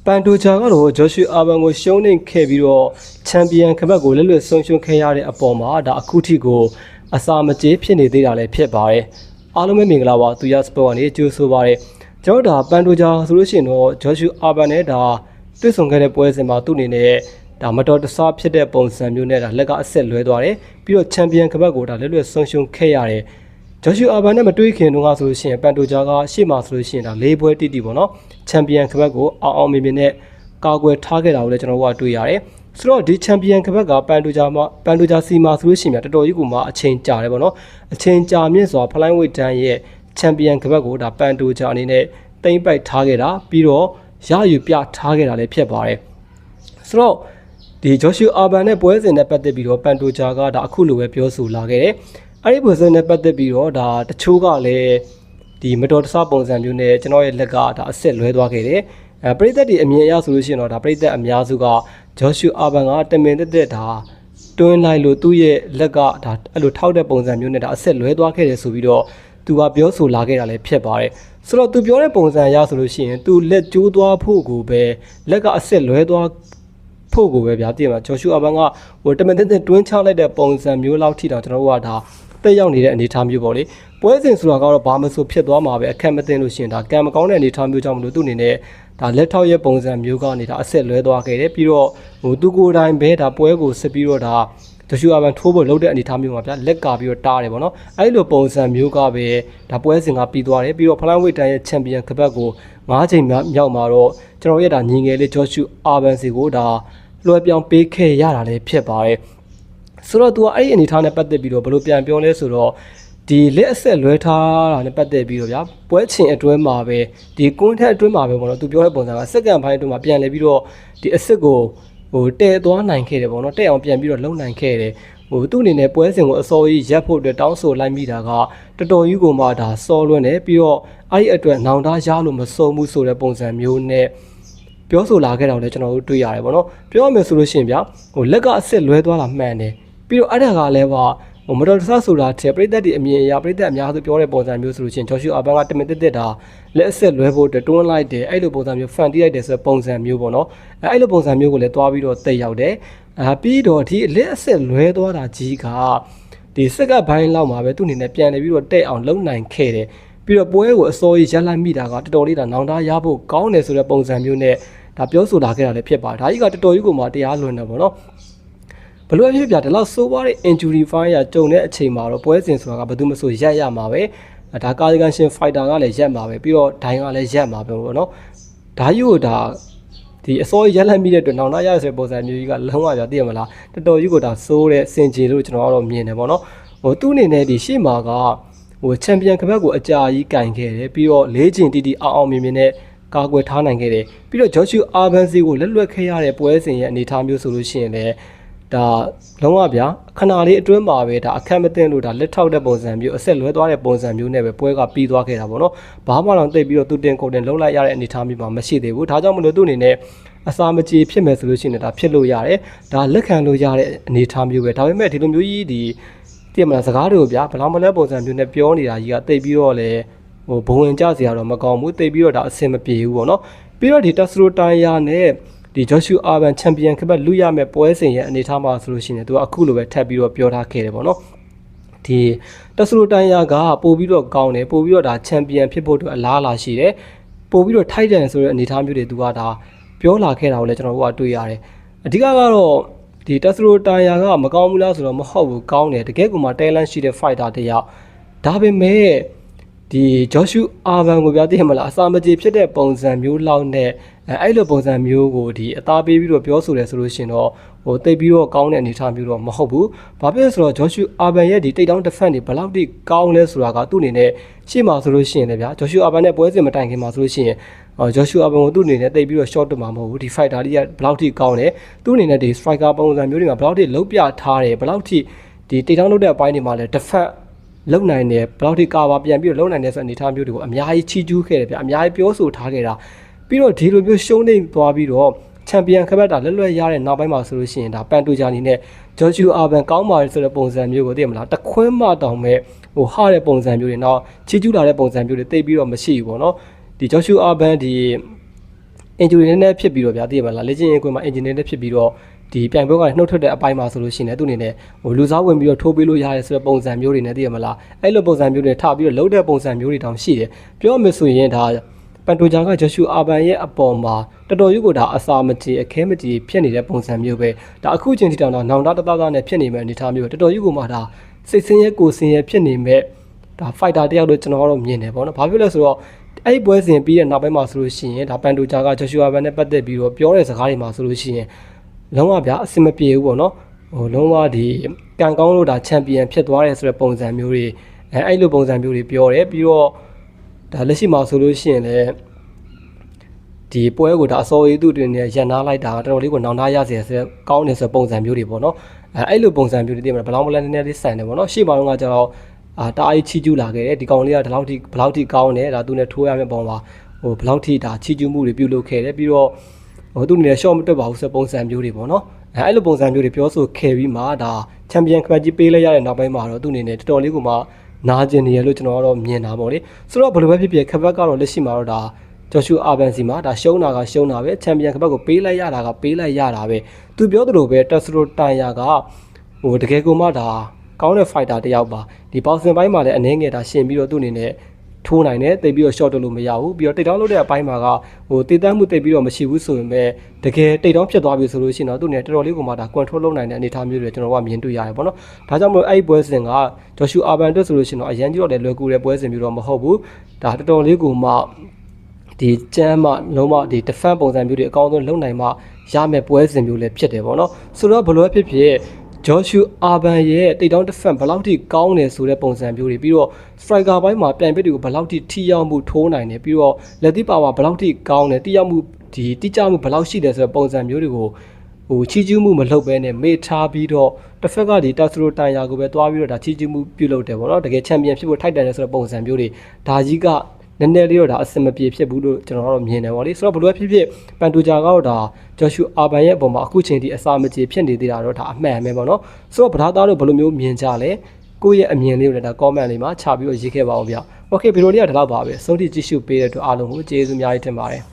ပန်တိုဂျာကတော့ဂျော်ရှူအာဘန်ကိုရှုံးနိမ့်ခဲ့ပြီးတော့ချန်ပီယံခပတ်ကိုလက်လွတ်ဆုံးရှုံးခဲ့ရတဲ့အပေါ်မှာဒါအခုထိကိုအစာမကြေးဖြစ်နေသေးတာလည်းဖြစ်ပါတယ်အားလုံးပဲမင်္ဂလာပါသူရစပေါ်ကနေကြိုးဆိုပါရစေကျွန်တော်ဒါပန်တိုဂျာဆိုလို့ရှိရင်တော့ဂျော်ရှူအာဘန်နဲ့ဒါတွေ့ဆုံခဲ့တဲ့ပွဲစဉ်မှာသူ့အနေနဲ့ဒါမတော်တဆဖြစ်တဲ့ပုံစံမျိုးနဲ့ဒါလက်ကအဆက်လွဲသွားတယ်ပြီးတော့ချန်ပီယံခပတ်ကိုဒါလက်လွတ်ဆုံးရှုံးခဲ့ရတယ်ဂျော်ရှူအာဘန်နဲ့မတွေ့ခင်တုန်းကဆိုလို့ရှိရင်ပန်တိုဂျာကရှေ့မှာဆိုလို့ရှိရင်ဒါ၄ပွဲတိတိပေါ့နော်ချန်ပီယံခပတ်ကိုအောင်မြင်မြင်နဲ့ကာကွယ်ထားခဲ့တာကိုလည်းကျွန်တော်တို့ကတွေ့ရတယ်ဆိုတော့ဒီချန်ပီယံခပတ်ကပန်တိုဂျာစီမာဆိုလို့ရှိရင်တော်တော်ကြီးကိုမှအချိန်ကြာတယ်ပေါ့နော်အချိန်ကြာမြင့်စွာဖလိုင်းဝိတ်တန်းရဲ့ချန်ပီယံခပတ်ကိုဒါပန်တိုဂျာအနေနဲ့တိမ့်ပိုက်ထားခဲ့တာပြီးတော့ရယူပြထားခဲ့တာလည်းဖြစ်ပါတယ်ဆိုတော့ဒီဂျော်ရှူအာဘန်နဲ့ပွဲစဉ်နဲ့ပတ်သက်ပြီးတော့ပန်တိုဂျာကဒါအခုလိုပဲပြောဆိုလာခဲ့တယ်အဲ့ဒီပွဲစဉ်နဲ့ပတ်သက်ပြီးတော့ဒါတချို့ကလည်းဒီမတော်တဆပုံစံမျိုးနဲ့ကျွန်တော်ရဲ့လက်ကဒါအဆက်လွဲသွားခဲ့တယ်ပရိသတ်တွေအမြင်အရဆိုလို့ရှိရင်တော့ဒါပရိသတ်အများစုကဂျော်ရှူအာဘန်ကတမင်တက်ဒါတွင်းလိုက်လို့သူ့ရဲ့လက်ကဒါအဲ့လိုထောက်တဲ့ပုံစံမျိုးနဲ့ဒါအဆက်လွဲသွားခဲ့တယ်ဆိုပြီးတော့သူကပြောဆိုလာခဲ့တာလည်းဖြစ်ပါတယ်ဆိုတော့သူပြောတဲ့ပုံစံအရဆိုလို့ရှိရင်သူလက်ကျိုးသွားဖို့ကိုပဲလက်ကအဆက်လွဲသွားဖို့ကိုပဲဗျာတည်မှာဂျော်ရှူအာဘန်ကဟိုတမင်တက်တွင်းချလိုက်တဲ့ပုံစံမျိုးလောက်ထိတောင်ကျွန်တော်တို့ကဒါတက်ရောက်နေတဲ့အနေအထားမျိုးပေါ့လေပွဲစဉ်ဆိုတာကတော့ဘာမှဆိုဖြစ်သွားမှာပဲအခက်မသိလို့ရှိရင်ဒါကံမကောင်းတဲ့အနေအထားမျိုးကြောင့်မလို့သူ့အနေနဲ့ဒါလက်ထောက်ရဲ့ပုံစံမျိုးကနေဒါအဆက်လွဲသွားခဲ့တယ်ပြီးတော့ဟိုသူကိုယ်တိုင်ပဲဒါပွဲကိုစစ်ပြီးတော့ဒါဂျော်ရှူအာဘန်ထိုးဖို့လုပ်တဲ့အနေအထားမျိုးမှာဗျာလက်ကပြီးတော့တားတယ်ပေါ့နော်အဲ့လိုပုံစံမျိုးကပဲဒါပွဲစဉ်ကပြီးသွားတယ်ပြီးတော့ဖလိုင်းဝိတ်တန်ရဲ့ချန်ပီယံခပတ်ကို9ချိန်မြောက်မှာတော့ကျွန်တော်ရဲ့ဒါညီငယ်လေးဂျော်ရှူအာဘန်စီကိုဒါလွှဲပြောင်းပေးခဲ့ရတာလည်းဖြစ်ပါတယ်ဆိုတော့သူကအဲ့ဒီအနေအထားနဲ့ပတ်သက်ပြီးတော့ဘယ်လိုပြန်ပြောလဲဆိုတော့ဒီလက်အဆက်လွဲထားတာနဲ့ပတ်သက်ပြီးတော့ဗျာပွဲချင်းအတွင်းမှာပဲဒီကွန်းထက်အတွင်းမှာပဲပေါ့နော်သူပြောတဲ့ပုံစံကစက္ကန့်ပိုင်းအတွင်းမှာပြန်လဲပြီးတော့ဒီအစစ်ကိုဟိုတဲသွားနိုင်ခဲ့တယ်ပေါ့နော်တဲအောင်ပြန်ပြီးတော့လုံနိုင်ခဲ့တယ်ဟိုသူ့အနေနဲ့ပွဲစဉ်ကိုအစောကြီးရက်ဖို့အတွက်တောင်းဆိုလိုက်မိတာကတော်တော်ကြီးကိုမှဒါစောလွန်းတယ်ပြီးတော့အဲ့ဒီအတွက်နောင်တရလို့မစုံဘူးဆိုတဲ့ပုံစံမျိုးနဲ့ပြောဆိုလာခဲ့တာကိုလည်းကျွန်တော်တို့တွေ့ရတယ်ပေါ့နော်ပြောရမယ်ဆိုလို့ရှိရင်ဗျာဟိုလက်ကအစစ်လွဲသွားတာမှန်တယ်ပြီးတော့အဲ့ဒါကလည်းဟိုမတော်တဆဆိုတာတဲ့ပရိသတ်တွေအမြင်အရပရိသတ်အများစုပြောတဲ့ပုံစံမျိုးဆိုလို့ရှိရင်ဂျော်ရှူအာဘန်ကတမင်တက်တာလက်အဆက်လွဲဖို့တွန်းလိုက်တယ်အဲ့လိုပုံစံမျိုးဖန်တီးလိုက်တယ်ဆိုတဲ့ပုံစံမျိုးပေါ့နော်အဲ့လိုပုံစံမျိုးကိုလည်းတွားပြီးတော့တက်ရောက်တယ်ပြီးတော့ဒီလက်အဆက်လွဲသွားတာကြီးကဒီစက်ကဘိုင်းလောက်မှာပဲသူ့အနေနဲ့ပြန်နေပြီးတော့တက်အောင်လုံနိုင်ခဲ့တယ်ပြီးတော့ပွဲကိုအစောကြီးရက်လိုက်မိတာကတော်တော်လေးဒါနောင်တရဖို့ကောင်းတယ်ဆိုတဲ့ပုံစံမျိုးနဲ့ဒါပြောဆိုလာခဲ့တာလည်းဖြစ်ပါတယ်ဒါကြီးကတော်တော်ကြီးကိုမှတရားလွန်တယ်ပေါ့နော်ဘလို့ဖြစ်ပြတယ်လောက်ဆိုးပွားတဲ့ injury fire ကြုံတဲ့အချိန်မှာတော့ပွဲစဉ်ဆိုတာကဘယ်သူမှမဆိုရက်ရမှာပဲဒါကာဒီဂန်ရှင် fighter ကလည်းရက်မှာပဲပြီးတော့ဒိုင်းကလည်းရက်မှာပဲပေါ့နော်ဒါကြီးကိုဒါဒီအစောရက်လိုက်မိတဲ့အတွက်နောင်တရရဆိုတဲ့ပုံစံမျိုးကြီးကလုံးဝပြသိရမလားတော်တော်ကြီးကိုဒါစိုးတဲ့စင်ကြေလို့ကျွန်တော်ကတော့မြင်တယ်ပေါ့နော်ဟိုသူ့အနေနဲ့ဒီရှေ့မှာကဟိုချန်ပီယံခပတ်ကိုအကြာကြီးကင်ခဲ့တယ်ပြီးတော့၄ချိန်တီတီအောင်မြင်မြင်နဲ့ကာကွယ်ထားနိုင်ခဲ့တယ်ပြီးတော့ဂျော်ရှူအာဘန်စီကိုလက်လွတ်ခဲ့ရတဲ့ပွဲစဉ်ရဲ့အနေအထားမျိုးဆိုလို့ရှိရင်လည်းဒါလုံးဝဗျာခဏလေးအတွင်းမှာပဲဒါအခက်မသိလို့ဒါလက်ထောက်တဲ့ပုံစံမျိုးအဆက်လွဲသွားတဲ့ပုံစံမျိုးနဲ့ပဲပွဲကပြီးသွားခဲ့တာပေါ့နော်ဘာမှတော့သိပြီးတော့သူတင်ကုန်တင်လုံးလိုက်ရတဲ့အနေအထားမျိုးမှာမရှိသေးဘူးဒါကြောင့်မလို့သူ့အနေနဲ့အစာမကြေဖြစ်မယ်ဆိုလို့ရှိရင်ဒါဖြစ်လို့ရတယ်ဒါလက်ခံလို့ရတဲ့အနေအထားမျိုးပဲဒါပေမဲ့ဒီလိုမျိုးကြီးဒီတည်မလားစကားတွေကိုဗျာဘလောင်မလဲပုံစံမျိုးနဲ့ပြောနေတာကြီးကသိပြီးတော့လေဟိုဘုံဝင်ကြစရာတော့မကောင်းဘူးသိပြီးတော့ဒါအဆင်မပြေဘူးပေါ့နော်ပြီးတော့ဒီတက်စရိုတိုင်ယာနဲ့ဒီဂျော်ရှူအာဘန်ချန်ပီယံခပတ်လူရမဲ့ပွဲစဉ်ရဲ့အနေအထားမှာဆိုလို့ရှိရင်သူကအခုလိုပဲထပ်ပြီးတော့ပြောထားခဲ့တယ်ပေါ့နော်ဒီတက်စရိုတိုင်ယာကပို့ပြီးတော့ကောင်းတယ်ပို့ပြီးတော့ဒါချန်ပီယံဖြစ်ဖို့အတွက်အလားအလာရှိတယ်ပို့ပြီးတော့ထိုက်တန်ဆိုတဲ့အနေအထားမျိုးတွေသူကဒါပြောလာခဲ့တာကိုလည်းကျွန်တော်တို့ကတွေ့ရတယ်အဓိကကတော့ဒီတက်စရိုတိုင်ယာကမကောင်းဘူးလားဆိုတော့မဟုတ်ဘူးကောင်းတယ်တကယ်ကိုမှ talent ရှိတဲ့ fighter တယောက်ဒါပေမဲ့ဒီဂျော်ရှူအာဘန်ကိုပြသိရမလားအစာမကြေဖြစ်တဲ့ပုံစံမျိုးလောက်နဲ့အဲ့လိုပုံစံမျိုးကိုဒီအသားပေးပြီးတော့ပြောဆိုတယ်ဆိုလို့ရှိရင်တော့ဟိုတိတ်ပြီးတော့ကောင်းတဲ့အနေအထားမျိုးတော့မဟုတ်ဘူး။ဘာဖြစ်လဲဆိုတော့ဂျော်ရှူအာဘန်ရဲ့ဒီတိတ်တောင်း defense တွေဘယ်လောက်ထိကောင်းလဲဆိုတာကသူ့အနေနဲ့ရှေ့မှာဆိုလို့ရှိရင်လည်းဗျာဂျော်ရှူအာဘန်နဲ့ပွဲစဉ်မတိုင်ခင်မှာဆိုလို့ရှိရင်ဂျော်ရှူအာဘန်ကိုသူ့အနေနဲ့တိတ်ပြီးတော့ short တက်မှာမဟုတ်ဘူးဒီ fighter တွေကဘယ်လောက်ထိကောင်းလဲသူ့အနေနဲ့ဒီ striker ပုံစံမျိုးတွေမှာဘယ်လောက်ထိလုံးပြထားတယ်ဘယ်လောက်ထိဒီတိတ်တောင်းလုပ်တဲ့အပိုင်းတွေမှာလည်း defenseလုံနိုင်တယ်ဘယ်လောက်ထိကာပါပြန်ပြီးတော့လုံနိုင်တယ်ဆိုတဲ့အနေအထားမျိုးတွေကိုအများကြီးချီးကျူးခဲ့တယ်ဗျအများကြီးပြောဆိုထားခဲ့တာပြီးတော့ဒီလိုမျိုးရှုံးနေသွားပြီးတော့ချန်ပီယံခပတ်တာလက်လွတ်ရတဲ့နောက်ပိုင်းမှာဆိုလို့ရှိရင်ဒါပန်တိုဂျာနီနဲ့ဂျော်ဂျူအာဘန်ကောင်းပါတယ်ဆိုတဲ့ပုံစံမျိုးကိုသိရမလားတခွင်းမတောင်မဲ့ဟိုဟာတဲ့ပုံစံမျိုးတွေနောက်ချီးကျူးလာတဲ့ပုံစံမျိုးတွေသိပြီးတော့မရှိဘူးပေါ့နော်ဒီဂျော်ဂျူအာဘန်ဒီ injury နည်းနည်းဖြစ်ပြီးတော့ဗျာသိရမလားလေ့ကျင့်ရေးကွင်းမှာ injury နည်းနည်းဖြစ်ပြီးတော့ဒီပြိုင်ပွဲကနှုတ်ထွက်တဲ့အပိုင်းမှာဆိုလို့ရှိရင်သူအနေနဲ့ဟိုလူစားဝင်ပြီးတော့ထိုးပေးလို့ရရဲဆိုတဲ့ပုံစံမျိုးတွေနဲ့သိရမလားအဲ့လိုပုံစံမျိုးတွေထားပြီးတော့လုံးတဲ့ပုံစံမျိုးတွေတောင်ရှိတယ်ပြောမယ်ဆိုရင်ဒါပန်တိုဂျာကဂျော့ရှူအာဘန်ရဲ့အပေါ်မှာတော်တော်ကြီးကိုဒါအစာမကြေအခဲမကြေဖြစ်နေတဲ့ပုံစံမျိုးပဲဒါအခုချိန်ထိတောင်တော့နောင်တတသားနဲ့ဖြစ်နေမဲ့အနေအထားမျိုးတော်တော်ကြီးကိုမှဒါစိတ်ဆင်းရဲကိုယ်ဆင်းရဲဖြစ်နေမဲ့ဒါ fighter တယောက်လို့ကျွန်တော်ကတော့မြင်တယ်ပေါ့နော်ဘာဖြစ်လဲဆိုတော့အဲ့ဒီပွဲစဉ်ပြီးတဲ့နောက်ပိုင်းမှာဆိုလို့ရှိရင်ဒါပန်တိုဂျာကဂျော့ရှူအာဘန်နဲ့ပတ်သက်ပြီးတော့ပြောတဲ့စကားတွေမှာဆိုလို့ရှိရင်လုံးဝဗျာအဆင်မပြေဘူးပေါ့နော်ဟိုလုံးဝဒီကန်ကောင်းလို့ဒါချန်ပီယံဖြစ်သွားတယ်ဆိုတဲ့ပုံစံမျိုးတွေအဲ့လိုပုံစံမျိုးတွေပြောတယ်ပြီးတော့ဒါလက်ရှိမှာဆိုလို့ရှိရင်လည်းဒီပွဲကိုဒါအစောကြီးသူ့တွင်နဲ့ရန်နာလိုက်တာတော်တော်လေးကိုနောင်တရစေဆိုကောင်းနေဆိုပုံစံမျိုးတွေပေါ့နော်အဲ့လိုပုံစံမျိုးတွေတည်မှာဘလောင်းဘလန်နည်းနည်းလေးဆန်တယ်ပေါ့နော်ရှေ့မှာတော့ကျတော့တားအိချီကျူးလာခဲ့တယ်ဒီကောင်လေးကဒီလောက်ထိဘလောက်ထိကောင်းတယ်ဒါသူနဲ့ထိုးရမယ့်ပုံမှာဟိုဘလောက်ထိဒါချီကျူးမှုတွေပြုလုပ်ခဲ့တယ်ပြီးတော့ဟိုသူအနေနဲ့ short မတက်ပါဘူးဆိုပုံစံမျိုးတွေပေါ့နော်အဲ့လိုပုံစံမျိုးတွေပြောဆိုခဲ့ပြီးမှဒါချန်ပီယံကပတ်ကြီးပေးလိုက်ရတဲ့နောက်ပိုင်းမှာတော့သူအနေနဲ့တော်တော်လေးကိုမှနာကျင်နေရလို့ကျွန်တော်ကတော့မြင်တာပေါ့လေဆိုတော့ဘယ်လိုပဲဖြစ်ဖြစ်ခဘက်ကတော့လက်ရှိမှာတော့ဒါဂျော့ရှူအာဘန်စီမှာဒါရှုံးတာကရှုံးတာပဲချန်ပီယံကဘက်ကိုပေးလိုက်ရတာကပေးလိုက်ရတာပဲသူပြောသလိုပဲတက်စရိုတိုင်ယာကဟိုတကယ်ကိုမှဒါကောင်းတဲ့ fighter တယောက်ပါဒီပေါစင်ပိုင်းမှာလည်းအနေငယ်ဒါရှင်ပြီးတော့သူ့အနေနဲ့ထိုးနိုင်တယ်တိတ်ပြီးတော့ short တက်လို့မရဘူးပြီးတော့တိတ်တောင်းလုပ်တဲ့အပိုင်းမှာကဟိုတည်တမ်းမှုတိတ်ပြီးတော့မရှိဘူးဆိုရင်ပဲတကယ်တိတ်တောင်းဖြစ်သွားပြီဆိုလို့ရှိရင်တော့သူ့အနေနဲ့တော်တော်လေးကိုမှဒါ control လုပ်နိုင်တဲ့အနေအထားမျိုးတွေကျွန်တော်ကမြင်တွေ့ရတယ်ပေါ့နော်ဒါကြောင့်မို့အဲ့ဒီပွဲစဉ်ကဂျော့ရှူအာဘန်အတွက်ဆိုလို့ရှိရင်တော့အရန်ကြီးတော့လည်းလွယ်ကူတဲ့ပွဲစဉ်မျိုးတော့မဟုတ်ဘူးဒါတော်တော်လေးကိုမှဒီကျမ်းမှလုံးဝဒီ defense ပုံစံမျိုးတွေအကောင်းဆုံးလုပ်နိုင်မှရမယ့်ပွဲစဉ်မျိုးလည်းဖြစ်တယ်ပေါ့နော်ဆိုတော့ဘလို့ဖြစ်ဖြစ်ဂျော့ရှူအာဘန်ရဲ့တိတ်တောင်း defense ဘယ်လောက်ထိကောင်းတယ်ဆိုတဲ့ပုံစံမျိုးတွေပြီးတော့ striker ဘိုင်းမှာပြိုင်ဘက်တွေကိုဘယ်လောက်ထိထိရောက်မှုထိုးနိုင်တယ်ပြီးတော့လက်သီးပါဝါဘယ်လောက်ထိကောင်းတယ်ထိရောက်မှုဒီတိကျမှုဘယ်လောက်ရှိတယ်ဆိုတဲ့ပုံစံမျိုးတွေကိုဟိုချီးကျူးမှုမလုပ်ဘဲနဲ့မေ့ထားပြီးတော့တစ်ဖက်ကဒီတက်စရိုတိုင်ယာကိုပဲတွားပြီးတော့ဒါချီးကျူးမှုပြုလုပ်တယ်ပေါ့နော်တကယ်ချန်ပီယံဖြစ်ဖို့ထိုက်တန်တယ်ဆိုတဲ့ပုံစံမျိုးတွေဒါကြီးကနည်းနည်းလေးတော့ဒါအဆင်မပြေဖြစ်ဘူးလို့ကျွန်တော်တို့မြင်တယ်ပေါ့လေဆိုတော့ဘလို့ဖြစ်ဖြစ်ပန်တူဂျာကတော့ဒါဂျော့ရှူအာဘန်ရဲ့အပေါ်မှာအခုချိန်ထိအစာမကြေဖြစ်နေသေးတာတော့ဒါအမှန်ပဲပေါ့နော်ဆိုတော့ဗဒါသားတို့ဘယ်လိုမျိုးမြင်ကြလဲကိုယ့်ရဲ့အမြင်လေးကိုလည်းဒါ comment လေးမှာချပြီးတော့ရေးခဲ့ပါဦးဗျ။ Okay ဗီဒီယိုလေးကဒီလောက်ပါပဲ။ဆုံးထိကြည့်ရှုပေးတဲ့အတွက်အားလုံးကိုကျေးဇူးအများကြီးတင်ပါတယ်။